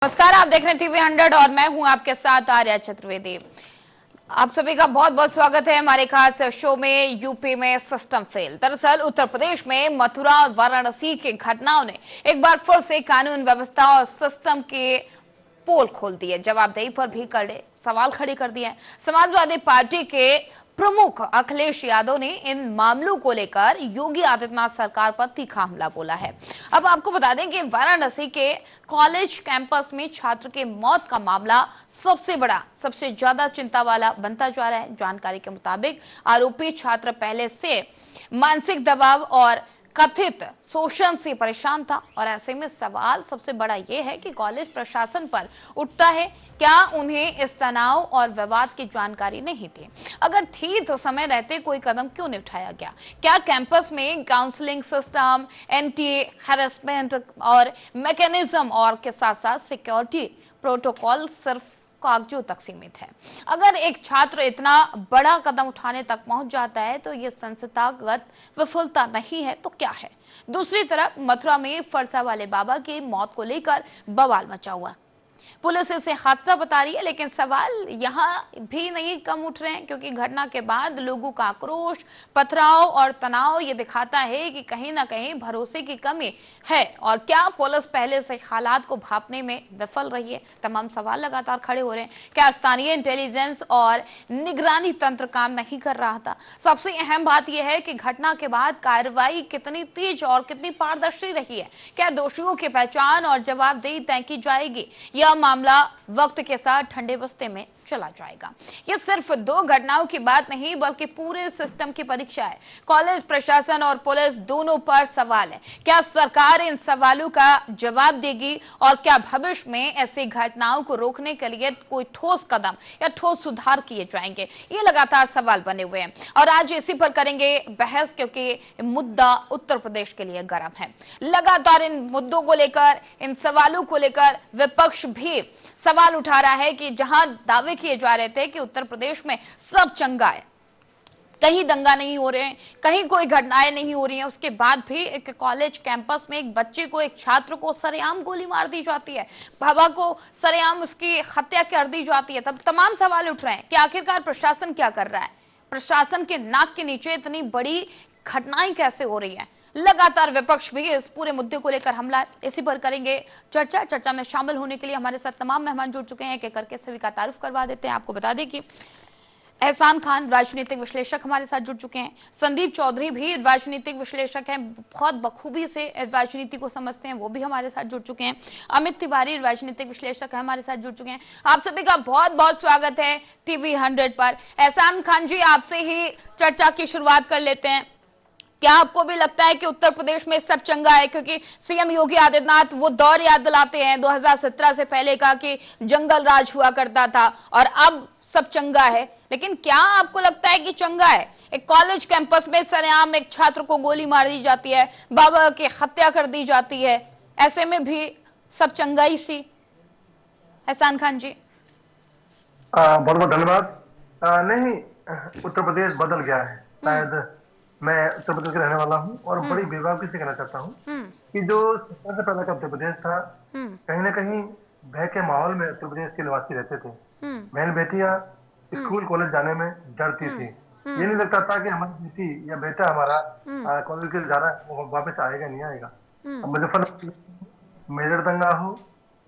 नमस्कार, आप देख रहे हैं टीवी 100 और मैं हूं आपके साथ आर्या चतुर्वेदी। आप सभी का बहुत बहुत स्वागत है हमारे खास शो में। यूपी में सिस्टम फेल। दरअसल उत्तर प्रदेश में मथुरा और वाराणसी की घटनाओं ने एक बार फिर से कानून व्यवस्था और सिस्टम के पोल खोल दिए, जवाबदेही पर भी कड़े सवाल खड़े कर दिए। समाजवादी पार्टी के प्रमुख अखिलेश यादव ने इन मामलों को लेकर योगी आदित्यनाथ सरकार पर तीखा हमला बोला है। अब आपको बता दें कि वाराणसी के कॉलेज कैंपस में छात्र के मौत का मामला सबसे बड़ा, सबसे ज्यादा चिंता वाला बनता जा रहा है। जानकारी के मुताबिक आरोपी छात्र पहले से मानसिक दबाव और कथित शोषण से परेशान था और ऐसे में सवाल सबसे बड़ा यह है कि कॉलेज प्रशासन पर उठता है, क्या उन्हें इस तनाव और विवाद की जानकारी नहीं थी? अगर थी तो समय रहते कोई कदम क्यों नहीं उठाया गया? क्या कैंपस में काउंसलिंग सिस्टम, एंटी हैरेसमेंट और मैकेनिज्म और के साथ साथ सिक्योरिटी प्रोटोकॉल सिर्फ कागजों तक सीमित है? अगर एक छात्र इतना बड़ा कदम उठाने तक पहुंच जाता है तो यह संस्थागत विफलता नहीं है तो क्या है? दूसरी तरफ मथुरा में फरसा वाले बाबा की मौत को लेकर बवाल मचा हुआ। पुलिस इसे हादसा बता रही है, लेकिन सवाल यहाँ भी नहीं कम उठ रहे हैं क्योंकि घटना के बाद लोगों का आक्रोश, पथराव और तनाव ये दिखाता है कि कहीं ना कहीं भरोसे की कमी है। और क्या पुलिस पहले से हालात को भांपने में विफल रही है? तमाम सवाल लगातार खड़े हो रहे हैं। क्या स्थानीय इंटेलिजेंस और निगरानी तंत्र काम नहीं कर रहा था? सबसे अहम बात यह है कि घटना के बाद कार्रवाई कितनी तेज और कितनी पारदर्शी रही है? क्या दोषियों की पहचान और जवाबदेही तय की जाएगी या मामला वक्त के साथ ठंडे बस्ते में चला जाएगा? यह सिर्फ दो घटनाओं की बात नहीं बल्कि पूरे सिस्टम की परीक्षा है। कॉलेज प्रशासन और पुलिस दोनों पर सवाल है। क्या सरकार इन सवालों का जवाब देगी और क्या भविष्य में ऐसी घटनाओं को रोकने के लिए कोई ठोस कदम या ठोस सुधार किए जाएंगे? ये लगातार सवाल बने हुए हैं और आज इसी पर करेंगे बहस क्योंकि मुद्दा उत्तर प्रदेश के लिए गर्म है। लगातार इन मुद्दों को लेकर, इन सवालों को लेकर विपक्ष भी सवाल उठा रहा है कि जहां दावे किए जा रहे थे कि उत्तर प्रदेश में सब चंगा है, कहीं दंगा नहीं हो रहे हैं, कहीं कोई घटनाएं नहीं हो रही हैं, उसके बाद भी एक कॉलेज कैंपस में एक बच्चे को, एक छात्र को सरेआम गोली मार दी जाती है, बाबा को सरेआम उसकी हत्या कर दी जाती है। तब तमाम सवाल उठ रहे हैं कि आखिरकार प्रशासन क्या कर रहा है? प्रशासन के नाक के नीचे इतनी बड़ी घटनाएं कैसे हो रही है? लगातार विपक्ष भी इस पूरे मुद्दे को लेकर हमला, इसी पर करेंगे चर्चा में शामिल होने के लिए हमारे साथ तमाम मेहमान जुड़ चुके हैं। एक एक करके सभी का तारुफ करवा देते हैं। आपको बता दें कि एहसान खान राजनीतिक विश्लेषक हमारे साथ जुड़ चुके हैं, संदीप चौधरी भी राजनीतिक विश्लेषक हैं, बहुत बखूबी से राजनीति को समझते हैं, वो भी हमारे साथ जुड़ चुके हैं, अमित तिवारी राजनीतिक विश्लेषक है हमारे साथ जुड़ चुके हैं। आप सभी का बहुत बहुत स्वागत है टीवी 100 पर। एहसान खान जी, आपसे ही चर्चा की शुरुआत कर लेते हैं। क्या आपको भी लगता है कि उत्तर प्रदेश में सब चंगा है? क्योंकि सीएम योगी आदित्यनाथ वो दौर याद दिलाते हैं 2017 से पहले का कि जंगल राज हुआ करता था और अब सब चंगा है, लेकिन क्या आपको लगता है कि चंगा है? एक कॉलेज कैंपस में सरेआम एक छात्र को गोली मार दी जाती है, बाबा की हत्या कर दी जाती है, ऐसे में भी सब चंगाई सी? एहसान खान जी। बहुत बहुत धन्यवाद। नहीं, उत्तर प्रदेश बदल गया है। शायद मैं उत्तर प्रदेश का रहने वाला हूँ और बड़ी बेबाकी से कहना चाहता हूँ कि जो सबसे पहले का उत्तर प्रदेश था, कहीं ना कहीं भय के माहौल में उत्तर प्रदेश के निवासी रहते थे। बहन बेटियां स्कूल कॉलेज जाने में डरती थी। ये नहीं लगता था कि हमारी बेटी या बेटा हमारा कॉलेज के जा रहा है, वो वापस आएगा नहीं आएगा। मुजफ्फरनगर मेरठ दंगा हो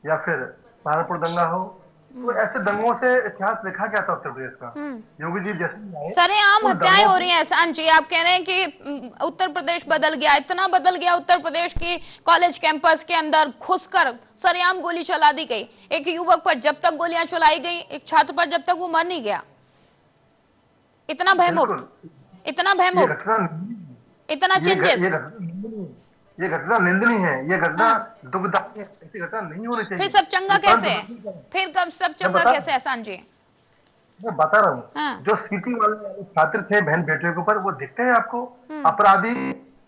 या फिर सहारनपुर दंगा हो, तो ऐसे दंगों से इतिहास लिखा गया था उत्तर प्रदेश का। योगी जी जैसे सरेआम हत्याएं हो रही हैं। एहसान जी, आप कह रहे हैं कि उत्तर प्रदेश बदल गया, इतना बदल गया उत्तर प्रदेश की कॉलेज कैंपस के अंदर घुसकर सरेआम गोली चला दी गई। एक युवक पर जब तक गोलियां चलाई गई, एक छात्र पर जब तक वो मर नहीं गया। इतना भयमुक्त, इतना चेंजेस। ये घटना निंदनीय है, ये घटना दुखदायी है, ऐसी घटना नहीं होनी चाहिए। फिर सब चंगा कैसे? फिर कब सब चंगा कैसे एहसान जी? मैं बता रहा हूँ, जो सिटी वाले छात्र थे बहन बेटियों के ऊपर, वो दिखते हैं आपको? अपराधी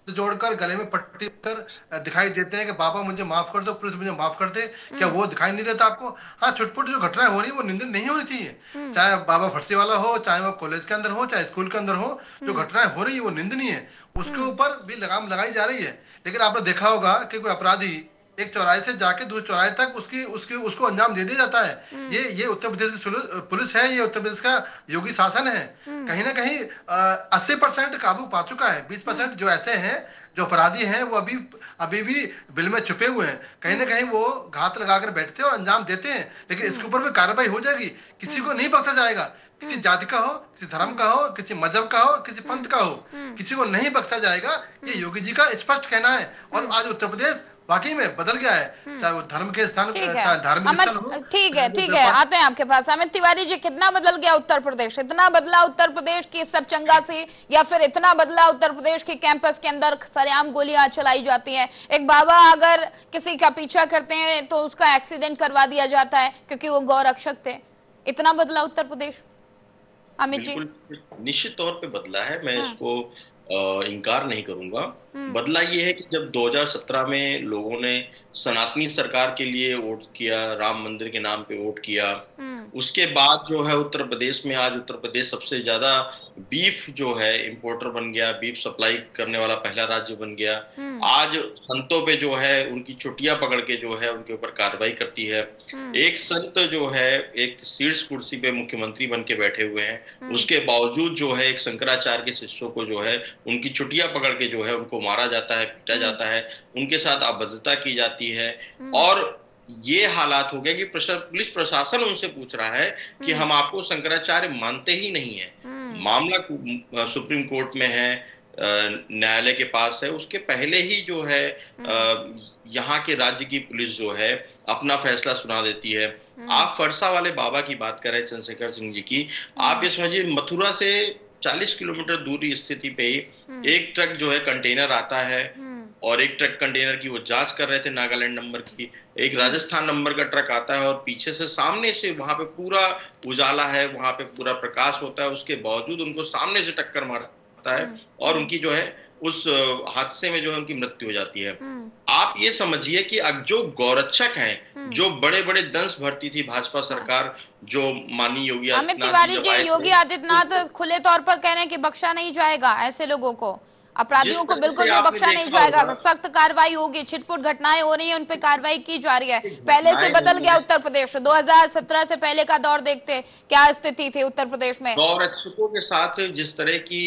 जोड़कर गले में पट्टी कर दिखाई देते हैं कि बाबा मुझे माफ कर दो, पुलिस मुझे माफ कर दे, क्या वो दिखाई नहीं देता आपको? हाँ, छुटपुट जो घटनाएं हो रही है वो निंदनीय नहीं होनी चाहिए, चाहे बाबा फरसी वाला हो, चाहे वो कॉलेज के अंदर हो, चाहे स्कूल के अंदर हो। जो घटनाएं हो रही है वो निंदनीय है, उसके ऊपर भी लगाम लगाई जा रही है। लेकिन आपने देखा होगा कि कोई अपराधी एक चौराहे से जाके दूसरे चौराहे तक उसकी उसकी उसको अंजाम दे दिया जाता है। ये उत्तर प्रदेश की पुलिस है, ये उत्तर प्रदेश का योगी शासन है। कहीं ना कहीं 80% काबू पा चुका है। 20% जो ऐसे हैं, जो अपराधी हैं, वो अभी अभी भी बिल में छुपे हुए हैं। कहीं ना कहीं वो घात लगाकर बैठते हैं और अंजाम देते हैं, लेकिन इसके ऊपर भी कार्रवाई हो जाएगी। किसी को नहीं बख्शा जाएगा। किसी जाति का हो, किसी धर्म का हो, किसी मजहब का हो, किसी पंथ का हो, किसी को नहीं बख्शा जाएगा। ये योगी जी का स्पष्ट कहना है। और आज उत्तर प्रदेश वाकई में बदल गया है, चाहे वो धर्म के स्थान, चाहे धार्मिक स्थल हो। ठीक है, आते हैं आपके पास। अमित तिवारी जी, कितना बदल गया उत्तर प्रदेश? इतना बदला उत्तर प्रदेश की सब चंगा से, या फिर इतना बदला उत्तर प्रदेश के कैंपस के अंदर सरेआम गोलियां चलाई जाती हैं? एक बाबा अगर किसी का पीछा करते हैं तो उसका एक्सीडेंट करवा दिया जाता है क्योंकि वो गौ रक्षक थे। इतना बदला उत्तर प्रदेश अमित जी? निश्चित तौर पे बदला है, मैं इसको इनकार नहीं करूंगा। बदला ये है कि जब 2017 में लोगों ने सनातनी सरकार के लिए वोट किया, राम मंदिर के नाम पे वोट किया, उसके बाद जो है उत्तर प्रदेश में आज उत्तर प्रदेश सबसे ज्यादा बीफ जो है इंपोर्टर बन गया, बीफ सप्लाई करने वाला पहला राज्य बन गया। आज संतों पे जो है उनकी छुट्टियां पकड़ के जो है उनके ऊपर कार्रवाई करती है। एक संत जो है एक शीर्ष कुर्सी पे मुख्यमंत्री बन के बैठे हुए हैं, उसके बावजूद जो है एक शंकराचार्य के शिष्यों को जो है उनकी छुट्टियां पकड़ के जो है उनको मारा जाता है, पीटा जाता है, उनके साथ अभद्रता की जाती है। और ये हालात हो गया कि पुलिस प्रशासन उनसे पूछ रहा है कि हम आपको शंकराचार्य मानते ही नहीं है। मामला सुप्रीम कोर्ट में है, न्यायालय के पास है। उसके पहले ही जो है यहाँ के राज्य की पुलिस जो है अपना फैसला सुना देती है। आप फरसा वाले बाबा की बात कर रहे हैं, चंद्रशेखर सिंह जी की। आप ये समझिए मथुरा से 40 किलोमीटर दूरी स्थिति पे एक ट्रक जो है कंटेनर आता है, और एक ट्रक कंटेनर की वो जांच कर रहे थे, नागालैंड नंबर की। एक राजस्थान नंबर का ट्रक आता है और पीछे से सामने से वहां पे पूरा उजाला है, वहां पे पूरा प्रकाश होता है, उसके बावजूद उनको सामने से टक्कर मारता है और उनकी जो है उस हादसे में जो है उनकी मृत्यु हो जाती है। आप ये समझिए कि अब जो गौरक्षक हैं, जो बड़े बड़े दंश भरती थी भाजपा सरकार, जो माननीय योगी अमित तिवारी जी, योगी आदित्यनाथ खुले तौर पर कह रहे हैं कि बख्शा नहीं जाएगा ऐसे लोगों को, अपराधियों को बिल्कुल भी बख्शा नहीं जाएगा, सख्त कार्रवाई होगी। छिटपुट घटनाएं हो रही है, उन पे कार्रवाई की जा रही है। पहले से बदल गया उत्तर प्रदेश। 2017 से पहले का दौर देखते क्या स्थिति थी उत्तर प्रदेश में। गौरक्षकों के साथ जिस तरह की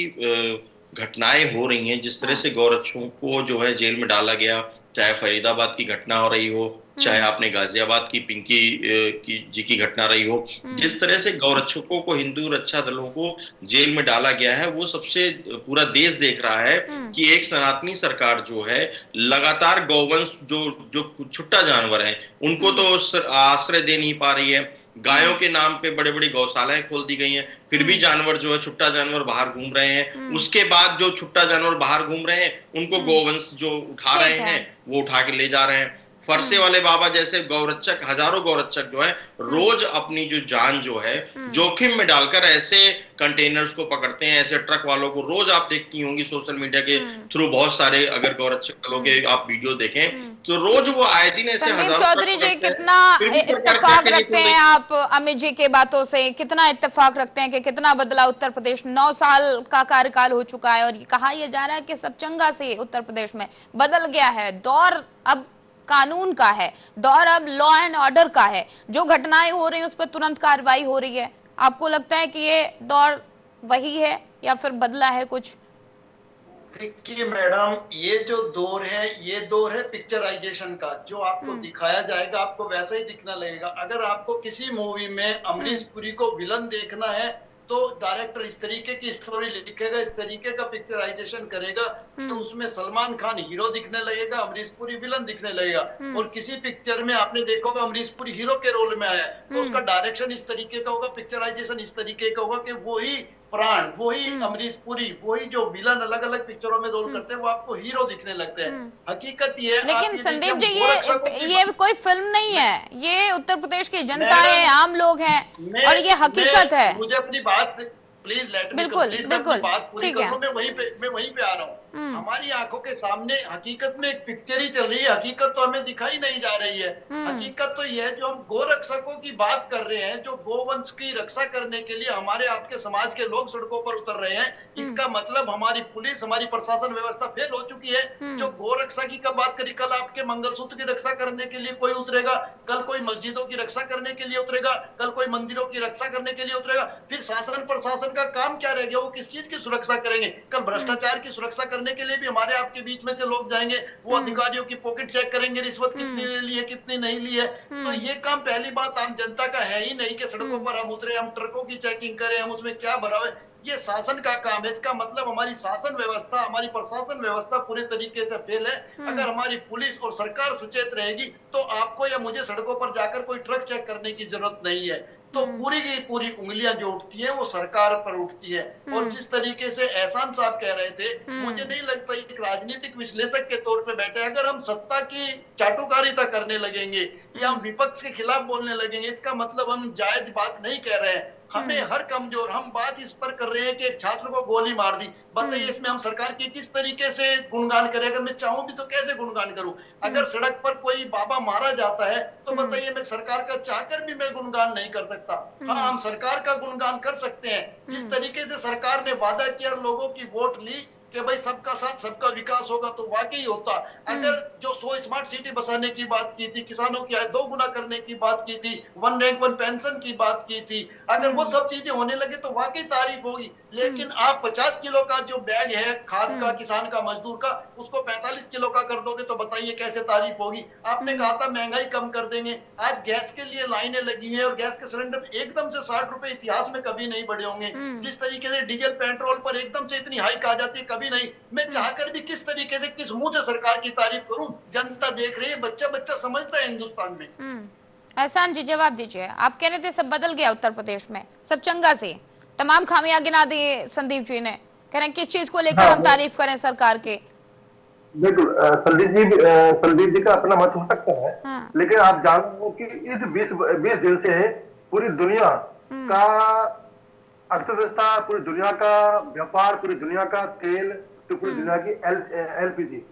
घटनाएं हो रही हैं, जिस तरह से गौरक्षकों को जो है जेल में डाला गया, चाहे फरीदाबाद की घटना हो रही हो, चाहे आपने गाजियाबाद की पिंकी जी की घटना रही हो, जिस तरह से गौरक्षकों को, हिंदू रक्षा दलों को जेल में डाला गया है, वो सबसे पूरा देश देख रहा है कि एक सनातनी सरकार जो है लगातार गौवंश जो छुट्टा जानवर है उनको तो आश्रय दे नहीं पा रही है। गायों के नाम पे बड़े बड़ी गौशालाएं खोल दी गई हैं, फिर भी जानवर जो है छुट्टा जानवर बाहर घूम रहे हैं। उसके बाद जो छुट्टा जानवर बाहर घूम रहे हैं उनको गौवंश जो उठा रहे हैं वो उठा के ले जा रहे हैं। फरसे वाले बाबा जैसे गौरक्षक, हजारों गौरक्षक जो है रोज अपनी जो जान जो है जोखिम में डालकर ऐसे कंटेनर्स को पकड़ते हैं, ऐसे ट्रक वालों को। रोज आप देखती होंगी सोशल मीडिया के थ्रू बहुत सारे, अगर गौरक्षक दलों के आप वीडियो देखें तो रोज वो आए दिन ऐसे हजारों। चौधरी जी, कितना इत्तेफाक रखते हैं आप अमित जी के बातों से? कितना इत्तेफाक रखते हैं कि कितना बदला उत्तर प्रदेश? 9 साल का कार्यकाल हो चुका है और कहा यह जा रहा है कि सब चंगा से उत्तर प्रदेश में बदल गया है। दौर अब कानून का है, दौर अब लॉ एंड ऑर्डर का है। जो घटनाएं हो रही है उस पर तुरंत कार्रवाई हो रही है। आपको लगता है कि ये दौर वही है या फिर बदला है कुछ? देखिए मैडम, ये जो दौर है, ये दौर है पिक्चराइजेशन का। जो आपको दिखाया जाएगा आपको वैसा ही दिखना लगेगा। अगर आपको किसी मूवी में अमरीश पुरी को विलन देखना है तो डायरेक्टर इस तरीके की स्टोरी लिखेगा, इस तरीके का पिक्चराइजेशन करेगा, तो उसमें सलमान खान हीरो दिखने लगेगा, अमरीश पुरी विलन दिखने लगेगा। और किसी पिक्चर में आपने देखा होगा अमरीश पुरी हीरो के रोल में आया तो उसका डायरेक्शन इस तरीके का होगा, पिक्चराइजेशन इस तरीके का होगा कि वही प्राण, वही अमरीश पुरी, वही जो विलन अलग अलग पिक्चरों में रोल करते हैं वो आपको हीरो दिखने लगते हैं। हकीकत ये, लेकिन संदीप जी, ये कोई फिल्म नहीं है, ये उत्तर प्रदेश की जनता है, आम लोग हैं और ये हकीकत है। मुझे अपनी बात प्लीज लेट मी कंप्लीट, बात पूरी करूं। मैं वहीं पे आ रहा हूँ। हमारी आंखों के सामने हकीकत में एक पिक्चर ही चल रही है, हकीकत तो हमें दिखाई नहीं जा रही है। हकीकत तो यह है, जो हम गो रक्षकों की बात कर रहे हैं, जो गोवंश की रक्षा करने के लिए हमारे आपके समाज के लोग सड़कों पर उतर रहे हैं, इसका मतलब हमारी पुलिस, हमारी प्रशासन व्यवस्था फेल हो चुकी है। जो गो रक्षा की कब बात करी, कल आपके मंगलसूत्र की रक्षा करने के लिए कोई उतरेगा, कल कोई मस्जिदों की रक्षा करने के लिए उतरेगा, कल कोई मंदिरों की रक्षा करने के लिए उतरेगा। फिर शासन प्रशासन का काम क्या रह गया? वो किस चीज की सुरक्षा करेंगे? कल भ्रष्टाचार की सुरक्षा करने के लिए भी हमारे आपके बीच में से लोग जाएंगे, वो अधिकारियों की पॉकेट चेक करेंगे, रिश्वत कितनी ले ली है, कितनी नहीं ली है। तो ये काम पहली बात आम जनता का है ही नहीं कि सड़कों पर हम उतरे, हम ट्रकों की चेकिंग करें, हम उसमें क्या भरा हुआ है। ये शासन का काम है। इसका मतलब हमारी शासन व्यवस्था, हमारी प्रशासन व्यवस्था पूरे तरीके से फेल है। अगर हमारी पुलिस और सरकार सचेत रहेगी तो आपको या मुझे सड़कों पर जाकर कोई ट्रक चेक करने की जरूरत नहीं है। तो पूरी की पूरी उंगलियां जो उठती हैं वो सरकार पर उठती है। और जिस तरीके से एहसान साहब कह रहे थे, मुझे नहीं लगता एक राजनीतिक विश्लेषक के तौर पे बैठे, अगर हम सत्ता की चाटुकारिता करने लगेंगे या हम विपक्ष के खिलाफ बोलने लगेंगे, इसका मतलब हम जायज बात नहीं कह रहे हैं। हमें हर कमजोर, हम बात इस पर कर रहे हैं कि एक छात्र को गोली मार दी, बताइए इसमें हम सरकार की किस तरीके से गुणगान करें? अगर मैं चाहूं भी तो कैसे गुणगान करूं? अगर सड़क पर कोई बाबा मारा जाता है तो बताइए मैं सरकार का चाहकर भी मैं गुणगान नहीं कर सकता। हाँ, हम सरकार का गुणगान कर सकते हैं। जिस तरीके से सरकार ने वादा किया, लोगों की वोट ली कि भाई सबका साथ सबका विकास होगा, तो वाकई होता। अगर जो 100 स्मार्ट सिटी बसाने की बात की थी, किसानों की आय 2 गुना करने की बात की थी, 1 रैंक 1 पेंशन की बात की थी, अगर वो सब चीजें होने लगे तो वाकई तारीफ होगी। लेकिन आप 50 किलो का जो बैग है खाद का, किसान का, मजदूर का, उसको 45 किलो का कर दोगे तो बताइए कैसे तारीफ होगी? आपने कहा था महंगाई कम कर देंगे, आज गैस के लिए लाइनें लगी हैं और गैस के सिलेंडर एकदम से 60 रुपए इतिहास में कभी नहीं बढ़े होंगे। जिस तरीके से डीजल पेट्रोल पर एकदम से इतनी हाइक आ जाती है, कभी नहीं। मैं चाहकर भी किस तरीके से, किस मुंह से सरकार की तारीफ करूं? जनता देख रही है, बच्चा बच्चा समझता है हिंदुस्तान में। एहसान जी जवाब दीजिए। आप कह रहे थे सब बदल गया उत्तर प्रदेश में, सब चंगा से, तमाम खामियां गिना दी संदीप जी ने, कह रहे हैं किस चीज को लेकर हम तारीफ करें सरकार के? बिल्कुल, संदीप जी का अपना मत हो सकता है, लेकिन आप जानते हो कि इस 20 दिन से पूरी दुनिया का अर्थव्यवस्था, पूरी दुनिया का व्यापार, पूरी दुनिया का तेल, तो पूरी दुनिया की LPG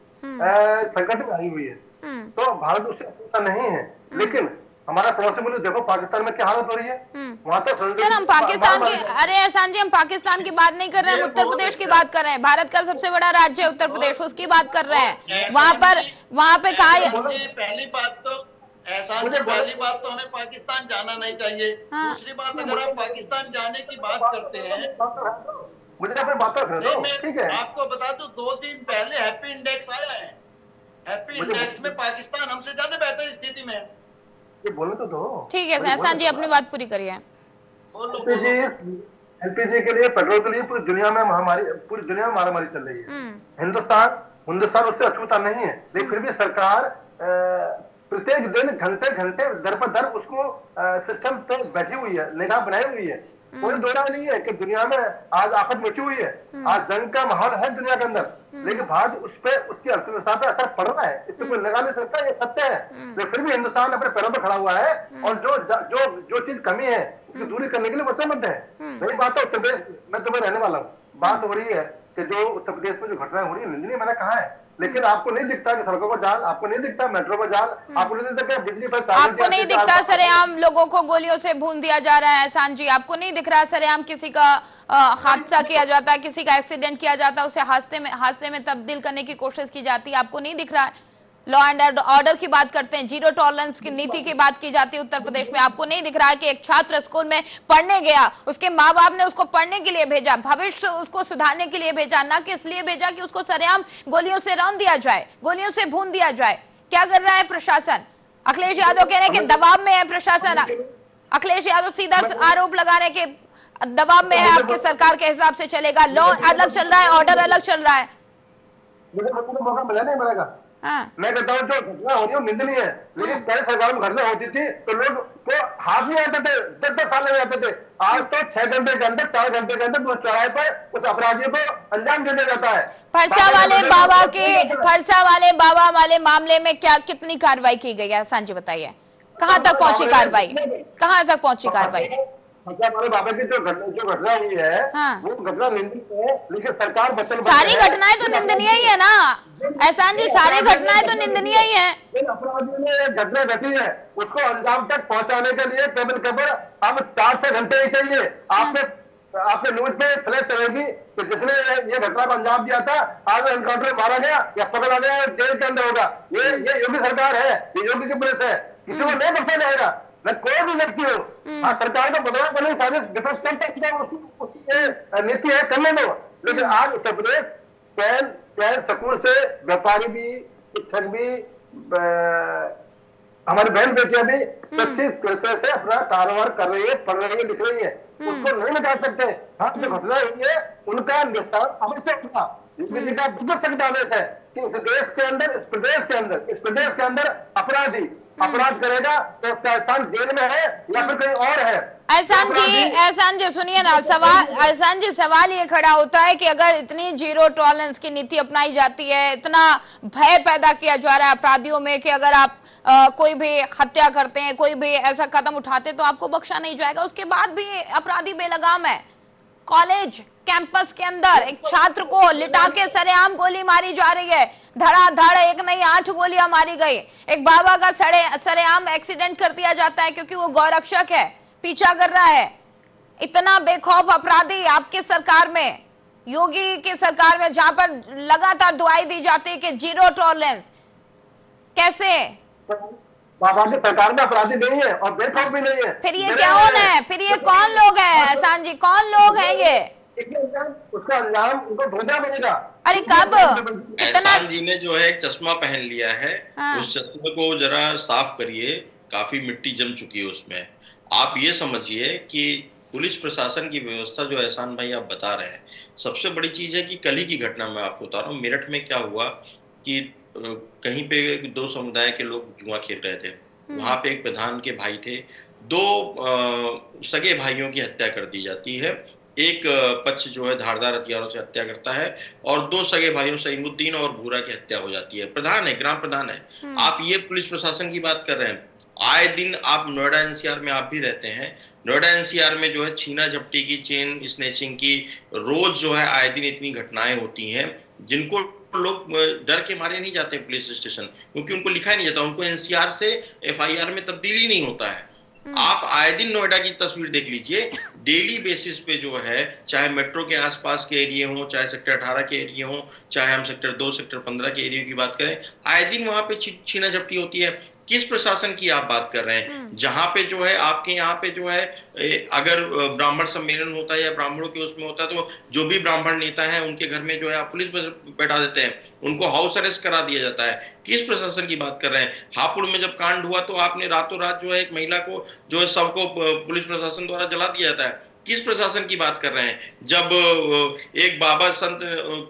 संकट में आई हुई है। तो भारत उससे अछूता नहीं है। लेकिन हमारा पड़ोसी मुल्क देखो, पाकिस्तान में क्या हालत हो रही है। वहां तो सर हम पाकिस्तान की, अरे एहसान जी हम पाकिस्तान की बात नहीं कर रहे हैं, हम उत्तर प्रदेश की बात कर रहे हैं। भारत का सबसे बड़ा राज्य है उत्तर प्रदेश, उसकी बात कर रहे हैं। वहां पे कहा, पहली बात तो ऐसा, पहली बात तो हमें पाकिस्तान जाना नहीं चाहिए। दूसरी बात, अगर आप पाकिस्तान जाने की बात करते हैं, मुझे अपनी बात ठीक है, आपको बता दूं 2 दिन पहले हैप्पी इंडेक्स आया है। हैप्पी इंडेक्स में पाकिस्तान हमसे ज्यादा बेहतर स्थिति में है। बोलो तो दो। ठीक है एहसान जी अपनी बात पूरी करिए। LPG के लिए, पेट्रोल के लिए पूरी दुनिया में महामारी, पूरी दुनिया में मारामारी चल रही है। हिंदुस्तान उससे अछूता नहीं है, लेकिन फिर भी सरकार प्रत्येक दिन घंटे घंटे दर पर दर उसको सिस्टम पे बैठी हुई है, निगाह बनाई हुई है। कोई दो राय नहीं है कि दुनिया में आज आफत मची हुई है, आज जंग का माहौल है दुनिया के अंदर, लेकिन भारत उस पर, उसकी अर्थव्यवस्था पे असर पड़ रहा है, इससे कोई लगा नहीं सकता, ये सत्य है। लेकिन फिर भी हिंदुस्तान अपने पैरों पर खड़ा हुआ है और जो चीज कमी है उसकी दूरी करने के लिए वचनबद्ध है। वही बात है उत्तर प्रदेश, मैं तुम्हें रहने वाला हूँ, बात हो रही है कि जो उत्तर प्रदेश में जो घटनाएं हो रही है निंदनीय, मैंने कहा है, लेकिन आपको नहीं दिखता कि सड़कों को जाल, आपको नहीं दिखता मेट्रो को जाल, आपको नहीं दिखता बिजली पर, आपको नहीं दिखता सरेआम लोगों को गोलियों से भून दिया जा रहा है। एहसान जी आपको नहीं दिख रहा है सरेआम किसी का हादसा किया जाता है, किसी का एक्सीडेंट किया जाता है, उसे हादसे में तब्दील करने की कोशिश की जाती है, आपको नहीं दिख रहा है? लॉ एंड ऑर्डर की बात करते हैं, जीरो टॉलरेंस की नीति की बात की जाती है उत्तर प्रदेश में, आपको नहीं दिख रहा है कि एक छात्र स्कूल में पढ़ने गया, उसके माँ बाप ने उसको पढ़ने के लिए भेजा, भविष्य उसको सुधारने के लिए भेजा, ना कि इसलिए भेजा कि उसको सरेआम गोलियों से रौंद दिया जाए, गोलियों से भून दिया जाए। क्या कर रहा है प्रशासन? अखिलेश यादव कह रहे हैं कि दबाव में है प्रशासन। अखिलेश यादव सीधा आरोप लगा रहे हैं कि दबाव में है, आपकी सरकार के हिसाब से चलेगा, लॉ अलग चल रहा है, ऑर्डर अलग चल रहा है। मुझे मौका मिला नहीं मिलेगा। मैं कहता हूँ जो घटना हो रही है निंदनीय है, लेकिन पहले सरकार में घटना होती थी तो लोग को हाथ नहीं आते थे, 10-10 साल लग जाते थे। आज तो 6 घंटे के अंदर, 4 घंटे के अंदर चौराहे पर उस अपराधियों को अंजाम दे दिया जाता है। फरसा वाले बाबा वाले मामले में क्या कितनी कार्रवाई की गई है? सांझी बताइए, कहाँ तक पहुंची कार्रवाई, कहाँ तक पहुंची कार्रवाई? मतलब हमारे बाबा की जो घटना हुई है, हाँ। वो घटना निंदनीय है, लेकिन सरकार बचन सारी घटनाएं तो निंदनीय ही है ना एहसान जी, सारी घटनाएं तो निंदनीय ही है। जिन अपराधियों ने ये घटना घटी है उसको अंजाम तक पहुंचाने के लिए केवल केवल अब 4 से घंटे ही चाहिए। आपने न्यूज पे फ्लैश चलेगी कि जिसने ये घटना को अंजाम दिया था आज एनकाउंटर में मारा गया या पकड़ा गया, जेल के अंदर होगा। ये योगी सरकार है, ये योगी की पुलिस है, किसी को नहीं बख्शा जाएगा, न कोई भी व्यक्ति हो। हाँ, सरकार को बदलाव करने की साजिश विपक्ष करता है, उसकी नीति है, करने दो। लेकिन आज उत्तर प्रदेश चैन सुकून से व्यापारी भी, शिक्षक भी, हमारी बहन बेटियां भी सच्ची तरीके से अपना कारोबार कर रही है, पढ़ रही है, लिख रही है, उसको नहीं निकाल सकते। हाँ, जो घटना हुई है उनका निस्तारण अवश्य होगा। योगी जी का विपक्ष का आदेश है कि इस देश के अंदर, इस प्रदेश के अंदर अपराध करेगा तो इंसान जेल में है या फिर कहीं और है। एहसान जी सुनिए ना, सवाल ये खड़ा होता है कि अगर इतनी जीरो टॉलरेंस की नीति अपनाई जाती है, इतना भय पैदा किया जा रहा है अपराधियों में कि अगर आप कोई भी हत्या करते हैं, कोई भी ऐसा कदम उठाते हैं तो आपको बख्शा नहीं जाएगा, उसके बाद भी अपराधी बेलगाम है। कॉलेज कैंपस के अंदर एक छात्र को लिटा के सरेआम गोली मारी जा रही है, धड़ाधड़, एक नहीं 8 गोलियां मारी गई। एक बाबा का सरेआम एक्सीडेंट कर दिया जाता है क्योंकि वो गौरक्षक है, पीछा कर रहा है। इतना बेखौफ अपराधी आपकी सरकार में, योगी की सरकार में, जहां पर लगातार दुआई दी जाती है कि जीरो टॉलरेंस, कैसे? बाबा की सरकार में अपराधी नहीं है और बेखौफ भी नहीं है। फिर ये कौन है? फिर ये कौन लोग हैं एहसान जी, कौन लोग हैं ये? उसका अंजाम उनको ढूंढना पड़ेगा। अरे कब? एहसान जी ने जो है एक चश्मा पहन लिया है, हाँ। उस चश्मे को जरा साफ करिए, काफी मिट्टी जम चुकी है उसमें। आप ये समझिए कि पुलिस प्रशासन की व्यवस्था जो एहसान भाई आप बता रहे हैं, सबसे बड़ी चीज है कि कल ही की घटना मैं आपको बता रहा हूँ। मेरठ में क्या हुआ कि कहीं पे 2 समुदाय के लोग जुआ खेल रहे थे, वहां पे एक प्रधान के भाई थे, 2 सगे भाइयों की हत्या कर दी जाती है। एक पक्ष जो है धारदार हथियारों से हत्या करता है और 2 सगे भाइयों सईमुद्दीन और भूरा की हत्या हो जाती है। प्रधान है, ग्राम प्रधान है। आप ये पुलिस प्रशासन की बात कर रहे हैं। आए दिन आप नोएडा एनसीआर में आप भी रहते हैं, नोएडा एनसीआर में जो है छीना झपटी की, चेन स्नैचिंग की रोज जो है आए दिन इतनी घटनाएं होती हैं जिनको लोग डर के मारे नहीं जाते पुलिस स्टेशन, क्योंकि उनको लिखा ही नहीं जाता, उनको एनसीआर से एफआईआर में तब्दीली नहीं होता है। आप आए दिन नोएडा की तस्वीर देख लीजिए, डेली बेसिस पे जो है, चाहे मेट्रो के आसपास के एरिया हो, चाहे सेक्टर 18 के एरिया हो, चाहे हम सेक्टर 2 सेक्टर 15 के एरिया की बात करें, आए दिन वहां पे छीना झपटी होती है। किस प्रशासन की आप बात कर रहे हैं? जहां पे जो है आपके यहाँ पे जो है अगर ब्राह्मण सम्मेलन होता है या ब्राह्मणों के उसमें होता है तो जो भी ब्राह्मण नेता है उनके घर में जो है आप पुलिस बैठा देते हैं, उनको हाउस अरेस्ट करा दिया जाता है। किस प्रशासन की बात कर रहे हैं? हापुड़ में जब कांड हुआ तो आपने रातों रात जो है एक महिला को जो है सबको पुलिस प्रशासन द्वारा जला दिया जाता है। किस प्रशासन की बात कर रहे हैं? जब एक बाबा संत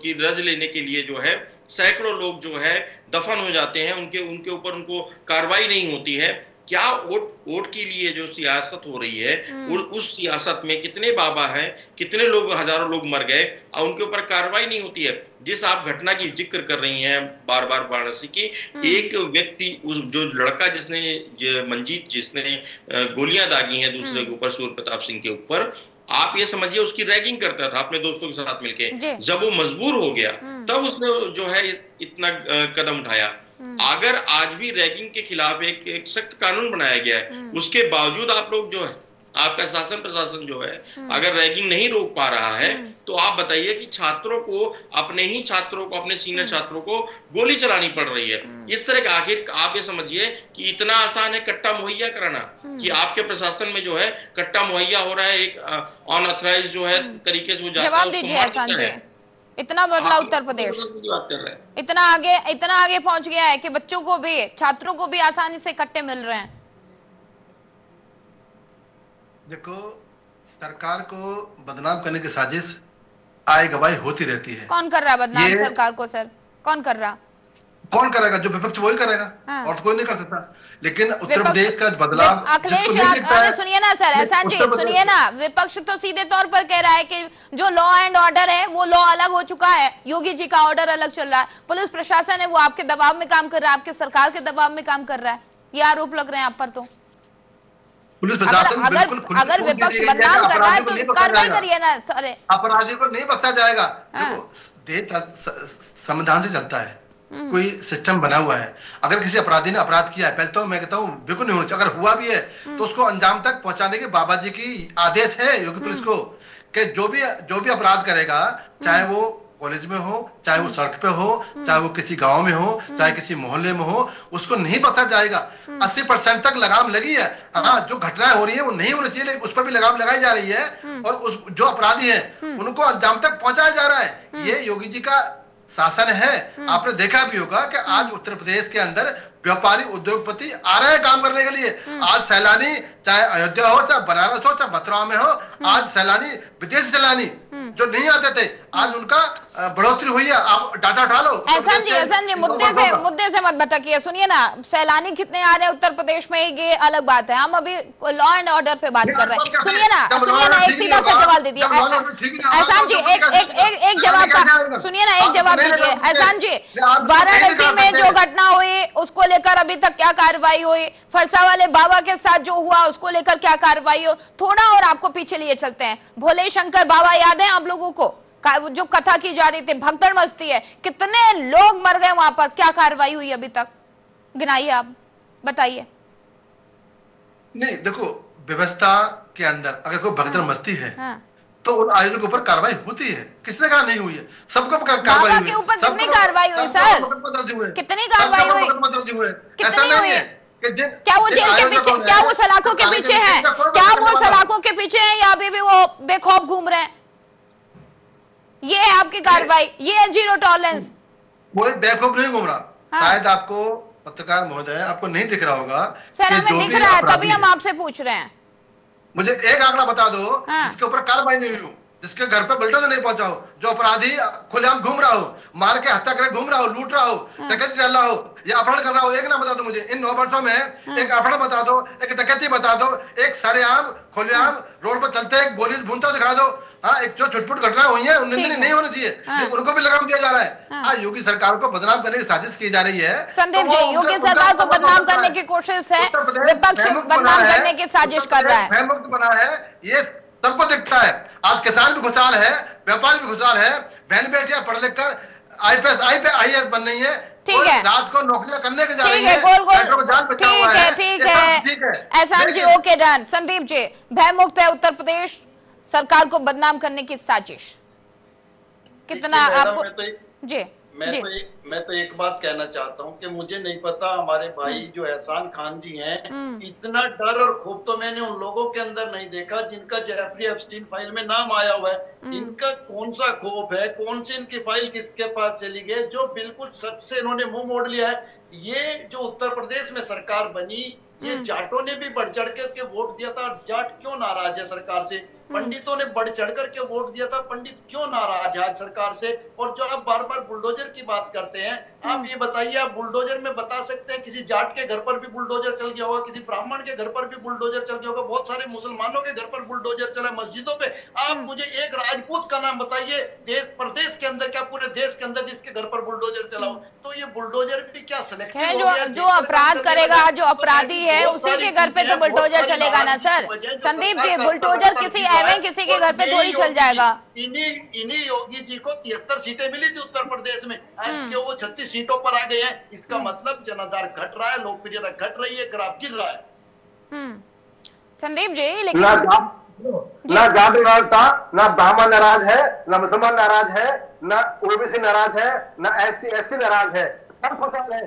की रज लेने के लिए जो है सैकड़ों लोग जो है दफन हो जाते हैं, उनके ऊपर उनको कार्रवाई नहीं होती है। क्या वोट के लिए जो सियासत हो रही है, उस सियासत में कितने बाबा हैं, कितने लोग, हजारों लोग मर गए और उनके ऊपर कार्रवाई नहीं होती है। जिस आप घटना की जिक्र कर रही हैं बार बार वाराणसी की, एक व्यक्ति जो लड़का जिसने मंजीत जिसने गोलियां दागी हैं दूसरे के ऊपर, सूर्य प्रताप सिंह के ऊपर, आप ये समझिए उसकी रैगिंग करता था अपने दोस्तों के साथ मिलके। जब वो मजबूर हो गया तब उसने जो है इतना कदम उठाया। अगर आज भी रैगिंग के खिलाफ एक सख्त कानून बनाया गया है, उसके बावजूद आप लोग जो है, आपका शासन प्रशासन जो है अगर रैगिंग नहीं रोक पा रहा है तो आप बताइए कि छात्रों को, अपने ही छात्रों को, अपने सीनियर छात्रों को गोली चलानी पड़ रही है। इस तरह का आखिर आप ये समझिए कि इतना आसान है कट्टा मुहैया कराना, कि आपके प्रशासन में जो है कट्टा मुहैया हो रहा है, एक अनऑथराइज जो है तरीके से वो जाता है। जवाब दीजिए एहसान जी, इतना बदला उत्तर प्रदेश, इतना आगे पहुंच गया है कि बच्चों को भी, छात्रों को भी आसानी से कट्टे मिल रहे हैं। देखो, सरकार को बदनाम करने की साजिश आय गवाही होती रहती है। कौन कर रहा है बदनाम सरकार को? सर कौन कर रहा? कौन करेगा? जो विपक्ष वही करेगा। हाँ। और तो कोई नहीं कर सकता। लेकिन उत्तर प्रदेश का बदलाव, अखिलेश, सुनिए ना सर, एहसान जी सुनिए ना, विपक्ष तो सीधे तौर पर कह रहा है कि जो लॉ एंड ऑर्डर है वो लॉ अलग हो चुका है, योगी जी का ऑर्डर अलग चल रहा है, पुलिस प्रशासन है वो आपके दबाव में काम कर रहा है, आपके सरकार के दबाव में काम कर रहा है। ये आरोप लग रहे हैं आप पर। तो पुलिस प्रशासन बिल्कुल खुली अगर छूट दे विपक्ष दी गई है कि बदनाम कर रहा है अपराधियों को नहीं तो बख्शा कार्रवाई जाएगा। करिए ना सर। अपराधियों को नहीं बख्शा जाएगा। हाँ। देखो, देश संविधान से चलता है, कोई सिस्टम बना हुआ है। अगर किसी अपराधी ने अपराध किया है, पहले तो मैं कहता हूँ बिल्कुल नहीं होना चाहिए। अगर हुआ भी है तो उसको अंजाम तक पहुंचाने के बाबा जी की आदेश है योगी पुलिस को कि जो भी अपराध करेगा, चाहे वो कॉलेज में हो, चाहे वो सड़क पे हो, चाहे वो किसी गांव में हो, चाहे किसी मोहल्ले में हो, उसको नहीं बख्शा जाएगा। 80% तक लगाम लगी है। हाँ, जो घटनाएं हो रही है वो नहीं होनी चाहिए, लेकिन उस पर भी लगाम लगाई जा रही है और उस जो अपराधी हैं उनको अंजाम तक पहुंचाया जा रहा है। ये योगी जी का शासन है। आपने देखा भी होगा कि आज उत्तर प्रदेश के अंदर व्यापारी उद्योगपति आ रहे हैं काम करने के लिए। आज सैलानी, चाहे अयोध्या हो, चाहे बनारस हो, चाहे मथुरा में हो, आज सैलानी, विदेशी सैलानी जो नहीं आते थे, आज उनका बढ़ोतरी हुई है। आप डाटा उठा लो। एहसान जी मुद्दे से मत भटकिए। सुनिए ना, सैलानी कितने आ रहे हैं उत्तर प्रदेश में, ये अलग बात है। हम अभी लॉ एंड ऑर्डर पे बात कर रहे हैं। सुनिए ना, एक सीधा सा जवाब दे दिए एहसान जी। एक जवाब का सुनिए ना, एक जवाब दीजिए एहसान जी। वाराणसी में जो घटना हुई उसको लेकर अभी तक क्या कार्रवाई हुई? फरसा वाले बाबा के साथ जो हुआ उसको लेकर क्या कार्रवाई हो? थोड़ा और आपको पीछे लिए चलते हैं। भोले शंकर बाबा याद है आप लोगों को, जो कथा की जा रही थी, भगदड़ मस्ती है, कितने लोग मर गए वहां पर, क्या कार्रवाई हुई अभी तक? गिनाइए, आप बताइए। नहीं, देखो, व्यवस्था के अंदर अगर कोई भगदड़ मस्ती है हाँ। तो उन आयोजकों के ऊपर कार्रवाई होती है। किसने कहा नहीं हुई है? सबको कार्रवाई हुई है। के ऊपर कितनी कार्रवाई हुई सर? कितनी कार्रवाई हुई? ऐसा नहीं है कि क्या वो जेल के पीछे, क्या वो सलाखों के पीछे है? क्या वो सलाखों के पीछे है या अभी भी वो बेखौफ घूम रहे हैं? ये है आपकी कार्रवाई, ये है जीरो टॉलरेंस। वो बेखौफ नहीं घूम रहा। हाँ। शायद आपको पत्रकार महोदय आपको नहीं दिख रहा होगा। सर हमें दिख रहा है, तभी हम आपसे पूछ रहे हैं। मुझे एक आंकड़ा बता दो हाँ। जिसके ऊपर कार्रवाई नहीं हुई, जिसके घर पे बुलडोजर नहीं पहुंचा हो, जो अपराधी खुलेआम घूम रहा हो, मार के हत्या करे घूम रहा हो, लूट रहा हो, डकैती कर रहा हो या अपहरण कर रहा हो। एक नाम बता दो मुझे इन 9 वर्षों में। एक अपहरण बता दो, एक डकैती बता दो, एक सरेआम खुलेआम रोड पर चलते एक गोली भूनता दिखा दो। हाँ, एक जो छुटपुट घटना हुई है उन नहीं होनी चाहिए, लेकिन उनको भी लगाम दिया जा रहा है। हाँ, योगी सरकार को बदनाम करने की साजिश की जा रही है। संदीप जी, योगी सरकार को बदनाम करने की कोशिश है, विपक्ष बदनाम करने की साजिश कर रहा है। भयमुक्त बना है, ये सबको दिखता है। आज किसान भी खुशहाल है, व्यापारी भी खुशहाल है, बहन बेटियां पढ़ लिख कर IAS बन रही है। ठीक है, रात को नौकरियां करने के जा रही है। ठीक है एहसान जी, ओके डन। संदीप जी, भयमुक्त है उत्तर प्रदेश, सरकार को बदनाम करने की साजिश, कितना आपको? जी मैं तो एक बात कहना चाहता हूँ कि मुझे नहीं पता हमारे भाई जो एहसान खान जी हैं, इतना डर और खौफ तो मैंने उन लोगों के अंदर नहीं देखा जिनका जेफरी एप्स्टीन फाइल में नाम आया हुआ है। इनका कौन सा खौफ है? कौन सी इनकी फाइल किसके पास चली गई जो बिल्कुल सच से इन्होंने मुंह मोड़ लिया है? ये जो उत्तर प्रदेश में सरकार बनी, ये जाटों ने भी बढ़ चढ़ के वोट दिया था। जाट क्यों नाराज है सरकार से? पंडितों ने बढ़ चढ़ करके वोट दिया था, पंडित क्यों नाराज है सरकार से? और जो आप बार बार बुलडोजर की बात करते हैं, आप ये बताइए, आप बुलडोजर में बता सकते हैं किसी जाट के घर पर भी बुलडोजर चल गया होगा, किसी ब्राह्मण के घर पर भी बुलडोजर चल गया होगा, बहुत सारे मुसलमानों के घर पर बुलडोजर चला, मस्जिदों पे। आप मुझे एक राजपूत का नाम बताइए देश प्रदेश के अंदर, क्या पूरे देश के अंदर जिसके घर पर बुलडोजर चला हो? तो ये बुलडोजर भी क्या सिलेक्टिव हो गया? जो अपराध करेगा, जो अपराधी है, उसी के घर पे तो बुलडोजर चलेगा ना सर। संदीप जी, बुलडोजर किसी के घर पे थोड़ी चल जाएगा। इन्हीं योगी जी को 73 सीटें मिली थी उत्तर प्रदेश में, क्यों वो 36 सीटों पर आ गए हैं? इसका मतलब जनाधार घट रहा है, लोकप्रियता घट रही है, ग्राफ गिर रहा है। संदीप जी, लेकिन ना जाट नाराज था, ना ब्राह्मण नाराज है, ना मुसलमान नाराज है, ना ओबीसी नाराज है, ना SC नाराज है, सब खुशहाल है।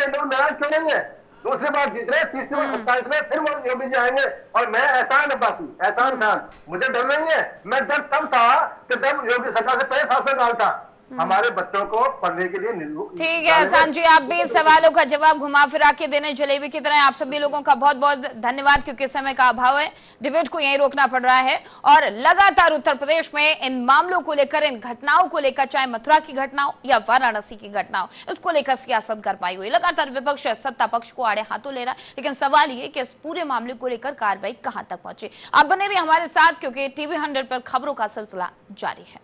लोग नाराज क्यों नहीं है? दूसरी बार जीत रहे, तीसरी बार 27 में फिर योगी जी आएंगे। और मैं एहसान खान, मुझे डर नहीं है। मैं डर तब था कि जब योगी सरकार से पहले शासन काल था, हमारे बच्चों को पढ़ने के लिए। ठीक है एहसान जी, आप भी सवालों का जवाब घुमा फिरा के देने जलेबी की तरह। आप सभी लोगों का बहुत बहुत धन्यवाद, क्योंकि समय का अभाव है, डिबेट को यहीं रोकना पड़ रहा है। और लगातार उत्तर प्रदेश में इन मामलों को लेकर, इन घटनाओं को लेकर, चाहे मथुरा की घटना हो या वाराणसी की घटना हो, इसको लेकर सियासत कर पाई हुई। लगातार विपक्ष सत्ता पक्ष को आड़े हाथों ले रहा है, लेकिन सवाल ये कि इस पूरे मामले को लेकर कार्रवाई कहां तक पहुंचे। आप बने रहिए हमारे साथ, क्योंकि TV 100 पर खबरों का सिलसिला जारी है।